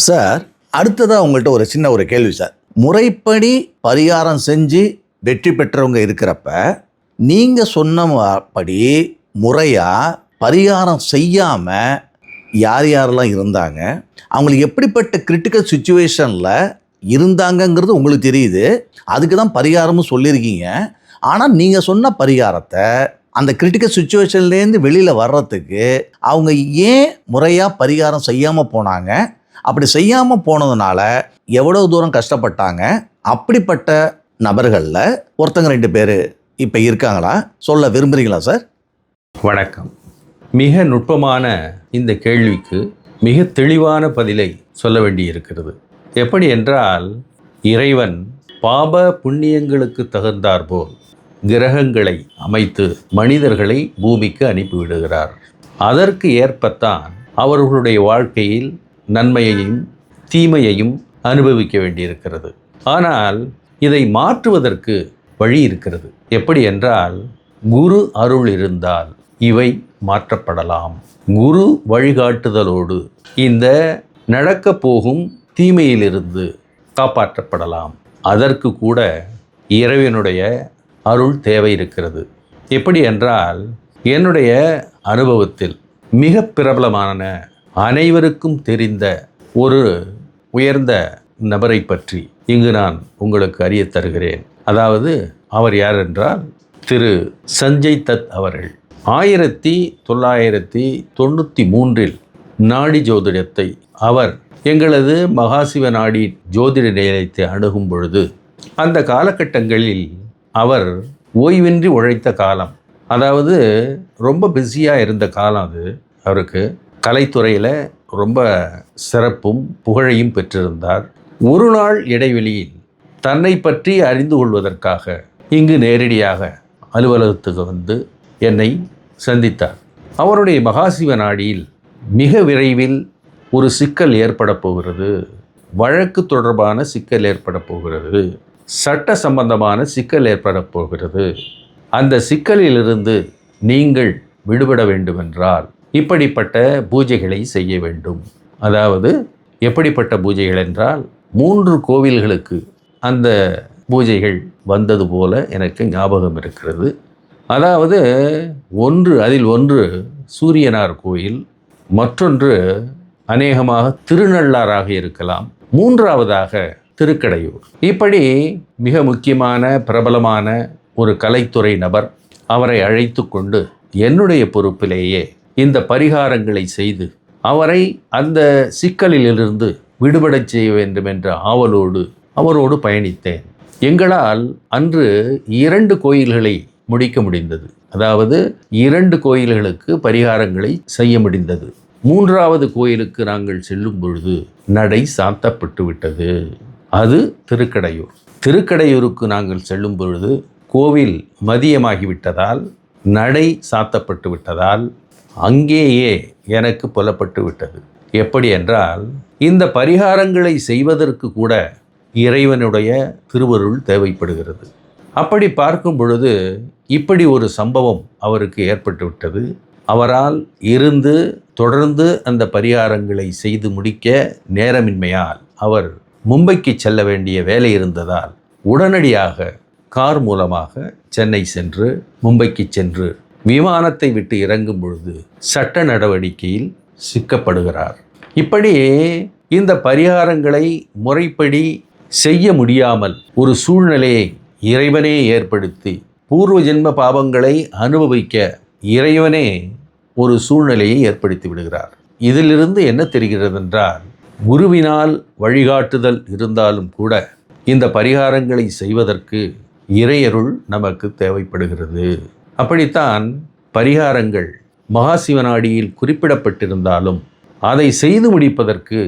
Sir, அடுத்ததாக உங்கள்கிட்ட ஒரு சின்ன கேள்வி சார். முறைப்படி பரிகாரம் செஞ்சு வெற்றி பெற்றவங்க இருக்கிறப்ப, நீங்கள் சொன்னபடி முறையாக பரிகாரம் செய்யாமல் யார் யாரெல்லாம் இருந்தாங்க, அவங்களுக்கு எப்படிப்பட்ட கிரிட்டிக்கல் சுச்சுவேஷனில் இருந்தாங்கங்கிறது உங்களுக்கு தெரியுது. அதுக்கு தான் பரிகாரமும் சொல்லியிருக்கீங்க. ஆனால் நீங்கள் சொன்ன பரிகாரத்தை அந்த கிரிட்டிக்கல் சுச்சுவேஷன்லேருந்து வெளியில் வர்றதுக்கு அவங்க ஏன் முறையாக பரிகாரம் செய்யாமல் போனாங்க, அப்படி செய்யாமல் போனதுனால எவ்வளோ தூரம் கஷ்டப்பட்டாங்க, அப்படிப்பட்ட நபர்களில் ஒருத்தங்க 2 பேர் இப்போ இருக்காங்களா, சொல்ல விரும்புகிறீங்களா சார்? வணக்கம். மிக நுட்பமான இந்த கேள்விக்கு மிக தெளிவான பதிலை சொல்ல வேண்டியிருக்கிறது. எப்படி என்றால், இறைவன் பாப புண்ணியங்களுக்கு தகுந்தாற்போல் கிரகங்களை அமைத்து மனிதர்களை பூமிக்கு அனுப்பிவிடுகிறார். அதற்கு ஏற்பத்தான் அவர்களுடைய வாழ்க்கையில் நன்மையையும் தீமையையும் அனுபவிக்க வேண்டியிருக்கிறது. ஆனால் இதை மாற்றுவதற்கு வழி இருக்கிறது. எப்படி என்றால், குரு அருள் இருந்தால் இவை மாற்றப்படலாம். குரு வழிகாட்டுதலோடு இந்த நடக்கப் போகும் தீமையிலிருந்து காப்பாற்றப்படலாம். அதற்கு கூட இறைவனுடைய அருள் தேவை இருக்கிறது. எப்படி என்றால், என்னுடைய அனுபவத்தில் மிக பிரபலமான அனைவருக்கும் தெரிந்த ஒரு உயர்ந்த நபரை பற்றி இங்கு நான் உங்களுக்கு அறிய தருகிறேன். அதாவது அவர் யார் என்றால், திரு சஞ்சய் தத் அவர்கள் 1993 நாடி ஜோதிடத்தை அவர் எங்களது மகாசிவ நாடி ஜோதிட நிலையத்தை அணுகும் பொழுது, அந்த காலகட்டங்களில் அவர் ஓய்வின்றி உழைத்த காலம், அதாவது ரொம்ப பிஸியாக இருந்த காலம் அது. அவருக்கு கலைத்துறையில் ரொம்ப சிறப்பும் புகழையும் பெற்றிருந்தார். ஒரு நாள் இடைவெளியில் தன்னை பற்றி அறிந்து கொள்வதற்காக இங்கு நேரடியாக அலுவலகத்துக்கு வந்து என்னை சந்தித்தார். அவருடைய மகாசிவ நாடியில் மிக விரைவில் ஒரு சிக்கல் ஏற்பட போகிறது, வழக்கு தொடர்பான சிக்கல் ஏற்பட போகிறது, சட்ட சம்பந்தமான சிக்கல் ஏற்பட போகிறது. அந்த சிக்கலிலிருந்து நீங்கள் விடுபட வேண்டுமென்றால் இப்படிப்பட்ட பூஜைகளை செய்ய வேண்டும். அதாவது எப்படிப்பட்ட பூஜைகள் என்றால், 3 கோவில்களுக்கு அந்த பூஜைகள் வந்தது போல எனக்கு ஞாபகம் இருக்கிறது. அதாவது அதில் ஒன்று சூரியனார் கோயில், மற்றொன்று அநேகமாக திருநள்ளாறாக இருக்கலாம், 3வதாக திருக்கடையூர். இப்படி மிக முக்கியமான பிரபலமான ஒரு கலைத்துறை நபர். அவரை அழைத்து கொண்டு என்னுடைய பொறுப்பிலேயே இந்த பரிகாரங்களை செய்து அவரை அந்த சிக்கலிலிருந்து விடுபடச் செய்ய வேண்டும் என்ற ஆவலோடு அவரோடு பயணித்தேன். எங்களால் அன்று 2 கோயில்களை முடிக்க முடிந்தது. அதாவது 2 கோயில்களுக்கு பரிகாரங்களை செய்ய முடிந்தது. 3வது கோயிலுக்கு நாங்கள் செல்லும் பொழுது நடை சாத்தப்பட்டு விட்டது. அது திருக்கடையூர். திருக்கடையூருக்கு நாங்கள் செல்லும் பொழுது கோவில் மதியமாகிவிட்டதால், நடை சாத்தப்பட்டு விட்டதால் அங்கேயே எனக்கு புலப்பட்டு விட்டது. எப்படி என்றால், இந்த பரிகாரங்களை செய்வதற்கு கூட இறைவனுடைய திருவருள் தேவைப்படுகிறது. அப்படி பார்க்கும் பொழுது இப்படி ஒரு சம்பவம் அவருக்கு ஏற்பட்டு விட்டது. அவரால் இருந்து தொடர்ந்து அந்த பரிகாரங்களை செய்து முடிக்க நேரமின்மையால் அவர் மும்பைக்கு செல்ல வேண்டிய வேலை இருந்ததால் உடனடியாக கார் மூலமாக சென்னை சென்று மும்பைக்கு சென்று விமானத்தை விட்டு இறங்கும் பொழுது சட்ட நடவடிக்கையில் சிக்கப்படுகிறார். இப்படி இந்த பரிகாரங்களை முறைப்படி செய்ய முடியாமல் ஒரு சூழ்நிலையை இறைவனே ஏற்படுத்தி, பூர்வ ஜென்ம பாவங்களை அனுபவிக்க இறைவனே ஒரு சூழ்நிலையை ஏற்படுத்தி விடுகிறார். இதிலிருந்து என்ன தெரிகிறது என்றால், குருவினால் வழிகாட்டுதல் இருந்தாலும் கூட இந்த பரிகாரங்களை செய்வதற்கு இறையருள் நமக்கு தேவைப்படுகிறது. அப்படித்தான் பரிகாரங்கள் மகாசிவநாடியில் குறிப்பிடப்பட்டிருந்தாலும் அதை செய்து முடிப்பதற்கு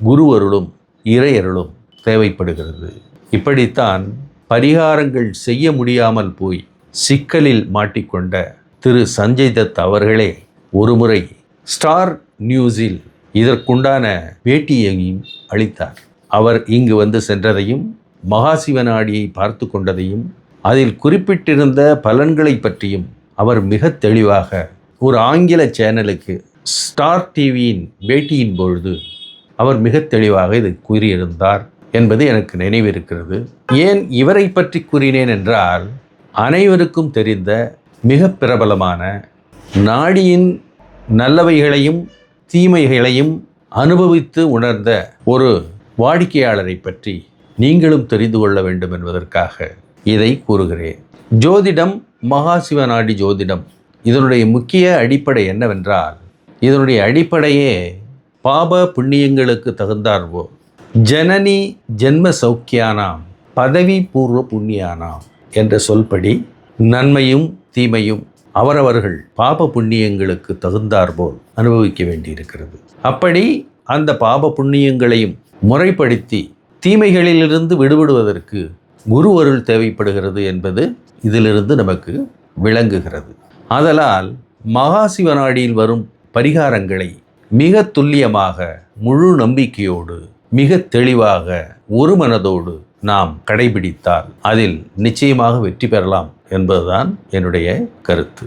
குருவருளும் இறையருளும் தேவைப்படுகிறது. இப்படித்தான் பரிகாரங்கள் செய்ய முடியாமல் போய் சிக்கலில் மாட்டிக்கொண்ட திரு சஞ்சய் தத் அவர்களே ஒருமுறை ஸ்டார் நியூஸில் இதற்குண்டான பேட்டியையும் அளித்தார். அவர் இங்கு வந்து சென்றதையும் மகாசிவநாடியை பார்த்து கொண்டதையும் அதில் குறிப்பிட்டிருந்த பலன்களை பற்றியும் அவர் மிக தெளிவாக ஒரு ஆங்கில சேனலுக்கு ஸ்டார் டிவியின் பேட்டியின் பொழுது அவர் மிக தெளிவாக இதை கூறியிருந்தார் என்பது எனக்கு நினைவிருக்கிறது. ஏன் இவரை பற்றி கூறினேன் என்றால், அனைவருக்கும் தெரிந்த மிக பிரபலமான நாடியின் நல்லவைகளையும் தீமைகளையும் அனுபவித்து உணர்ந்த ஒரு வாடிக்கையாளரை பற்றி நீங்களும் தெரிந்து கொள்ள வேண்டும் என்பதற்காக இதை கூறுகிறேன். ஜோதிடம், மகாசிவநாடி ஜோதிடம், இதனுடைய முக்கிய அடிப்படை என்னவென்றால், இதனுடைய அடிப்படையே பாப புண்ணியங்களுக்கு தகுந்தார்போல் ஜனனி ஜென்ம சௌக்கியானாம் பதவி பூர்வ புண்ணியானாம் என்ற சொல்படி நன்மையும் தீமையும் அவரவர்கள் பாப புண்ணியங்களுக்கு தகுந்தார்போல் அனுபவிக்க வேண்டியிருக்கிறது. அப்படி அந்த பாப புண்ணியங்களையும் முறைப்படுத்தி தீமைகளிலிருந்து விடுபடுவதற்கு குரு அருள் தேவைப்படுகிறது என்பது இதிலிருந்து நமக்கு விளங்குகிறது. ஆதலால் மகாசிவநாடியில் வரும் பரிகாரங்களை மிக துல்லியமாக, முழு நம்பிக்கையோடு, மிக தெளிவாக, ஒரு மனதோடு நாம் கடைபிடித்தால் அதில் நிச்சயமாக வெற்றி பெறலாம் என்பதுதான் என்னுடைய கருத்து.